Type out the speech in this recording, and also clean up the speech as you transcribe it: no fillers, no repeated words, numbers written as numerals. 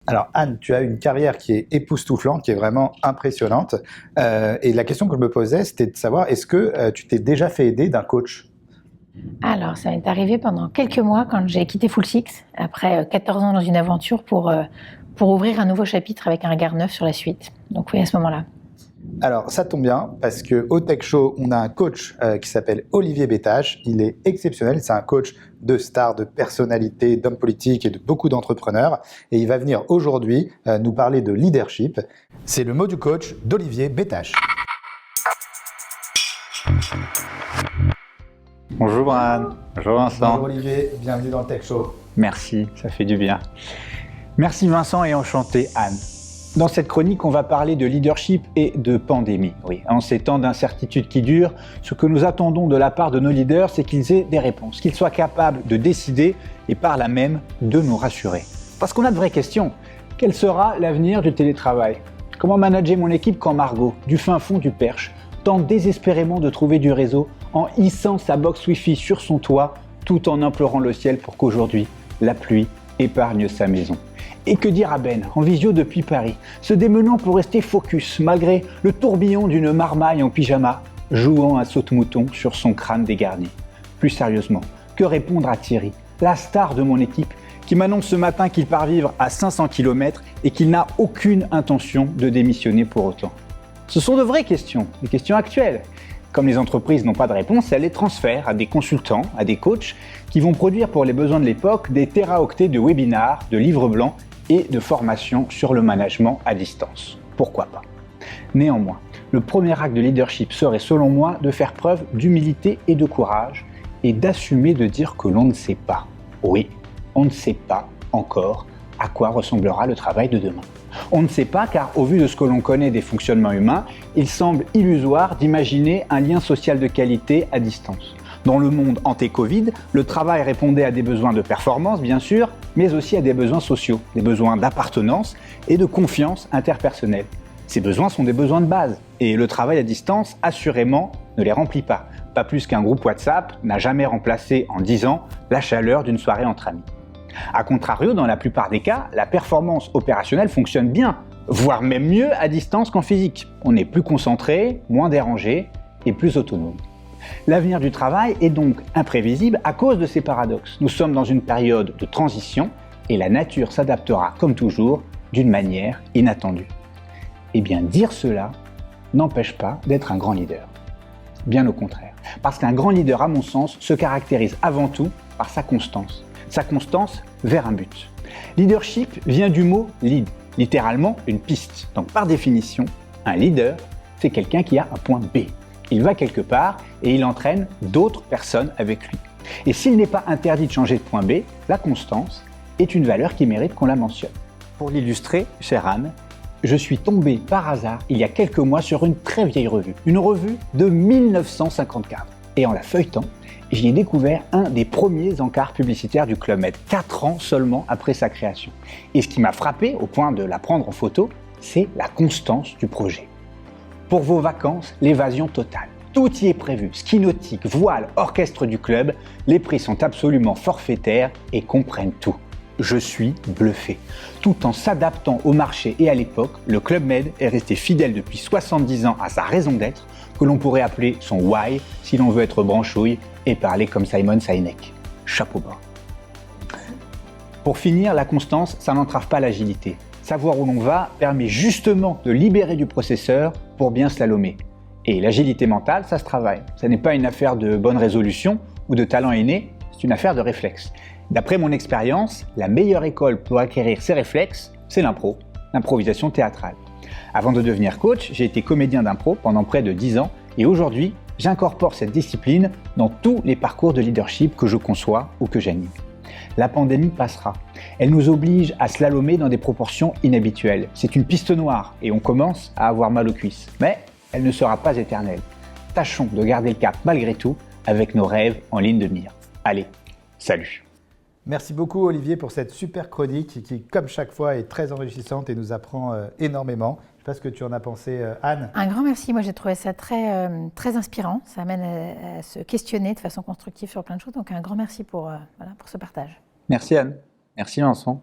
Alors Anne, tu as une carrière qui est époustouflante, qui est vraiment impressionnante. Et la question que je me posais, c'était de savoir, est-ce que tu t'es déjà fait aider d'un coach? Alors, ça m'est arrivé pendant quelques mois quand j'ai quitté Full Six, après 14 ans dans une aventure pour ouvrir un nouveau chapitre avec un regard neuf sur la suite. Donc oui, à ce moment-là. Alors ça tombe bien, parce qu'au Tech Show, on a un coach qui s'appelle Olivier Bétache. Il est exceptionnel, c'est un coach de stars, de personnalités, d'hommes politiques et de beaucoup d'entrepreneurs. Et il va venir aujourd'hui nous parler de leadership. C'est le mot du coach d'Olivier Bétache. Bonjour Anne, bonjour Vincent. Bonjour Olivier, bienvenue dans le Tech Show. Merci, ça fait du bien. Merci Vincent et enchanté Anne. Dans cette chronique, on va parler de leadership et de pandémie. Oui, en ces temps d'incertitude qui durent, ce que nous attendons de la part de nos leaders, c'est qu'ils aient des réponses, qu'ils soient capables de décider et par là même de nous rassurer. Parce qu'on a de vraies questions. Quel sera l'avenir du télétravail? Comment manager mon équipe quand Margot, du fin fond du Perche, tente désespérément de trouver du réseau en hissant sa box Wi-Fi sur son toit tout en implorant le ciel pour qu'aujourd'hui, la pluie épargne sa maison? Et que dire à Ben, en visio depuis Paris, se démenant pour rester focus malgré le tourbillon d'une marmaille en pyjama, jouant à saute-mouton sur son crâne dégarni? Plus sérieusement, que répondre à Thierry, la star de mon équipe, qui m'annonce ce matin qu'il part vivre à 500 km et qu'il n'a aucune intention de démissionner pour autant? Ce sont de vraies questions, des questions actuelles. Comme les entreprises n'ont pas de réponse, elles les transfèrent à des consultants, à des coachs, qui vont produire pour les besoins de l'époque des téraoctets de webinars, de livres blancs et de formations sur le management à distance. Pourquoi pas? Néanmoins, le premier acte de leadership serait selon moi de faire preuve d'humilité et de courage et d'assumer de dire que l'on ne sait pas. Oui, on ne sait pas encore à quoi ressemblera le travail de demain. On ne sait pas car au vu de ce que l'on connaît des fonctionnements humains, il semble illusoire d'imaginer un lien social de qualité à distance. Dans le monde anté-Covid, le travail répondait à des besoins de performance, bien sûr, mais aussi à des besoins sociaux, des besoins d'appartenance et de confiance interpersonnelle. Ces besoins sont des besoins de base, et le travail à distance, assurément, ne les remplit pas. Pas plus qu'un groupe WhatsApp n'a jamais remplacé en 10 ans la chaleur d'une soirée entre amis. A contrario, dans la plupart des cas, la performance opérationnelle fonctionne bien, voire même mieux à distance qu'en physique. On est plus concentré, moins dérangé et plus autonome. L'avenir du travail est donc imprévisible à cause de ces paradoxes. Nous sommes dans une période de transition et la nature s'adaptera, comme toujours, d'une manière inattendue. Eh bien, dire cela n'empêche pas d'être un grand leader. Bien au contraire. Parce qu'un grand leader, à mon sens, se caractérise avant tout par sa constance vers un but. Leadership vient du mot lead, littéralement une piste. Donc par définition, un leader, c'est quelqu'un qui a un point B. Il va quelque part et il entraîne d'autres personnes avec lui. Et s'il n'est pas interdit de changer de point B, la constance est une valeur qui mérite qu'on la mentionne. Pour l'illustrer, chère Anne, je suis tombé par hasard il y a quelques mois sur une très vieille revue, une revue de 1954. Et en la feuilletant, j'y ai découvert un des premiers encarts publicitaires du Club Med, 4 ans seulement après sa création. Et ce qui m'a frappé, au point de la prendre en photo, c'est la constance du projet. Pour vos vacances, l'évasion totale. Tout y est prévu, ski nautique, voile, orchestre du club, les prix sont absolument forfaitaires et comprennent tout. Je suis bluffé. Tout en s'adaptant au marché et à l'époque, le Club Med est resté fidèle depuis 70 ans à sa raison d'être, que l'on pourrait appeler son why si l'on veut être branchouille et parler comme Simon Sinek. Chapeau bas. Pour finir, la constance, ça n'entrave pas l'agilité. Savoir où l'on va permet justement de libérer du processeur pour bien slalomer. Et l'agilité mentale, ça se travaille. Ce n'est pas une affaire de bonne résolution ou de talent inné, c'est une affaire de réflexe. D'après mon expérience, la meilleure école pour acquérir ces réflexes, c'est l'impro, l'improvisation théâtrale. Avant de devenir coach, j'ai été comédien d'impro pendant près de 10 ans et aujourd'hui, j'incorpore cette discipline dans tous les parcours de leadership que je conçois ou que j'anime. La pandémie passera. Elle nous oblige à slalomer dans des proportions inhabituelles. C'est une piste noire et on commence à avoir mal aux cuisses. Mais elle ne sera pas éternelle. Tâchons de garder le cap malgré tout avec nos rêves en ligne de mire. Allez, salut! Merci beaucoup Olivier pour cette super chronique qui, comme chaque fois, est très enrichissante et nous apprend énormément. Je ne sais pas ce que tu en as pensé, Anne. Un grand merci. Moi, j'ai trouvé ça très inspirant. Ça amène à se questionner de façon constructive sur plein de choses. Donc, un grand merci pour ce partage. Merci Anne. Merci Vincent.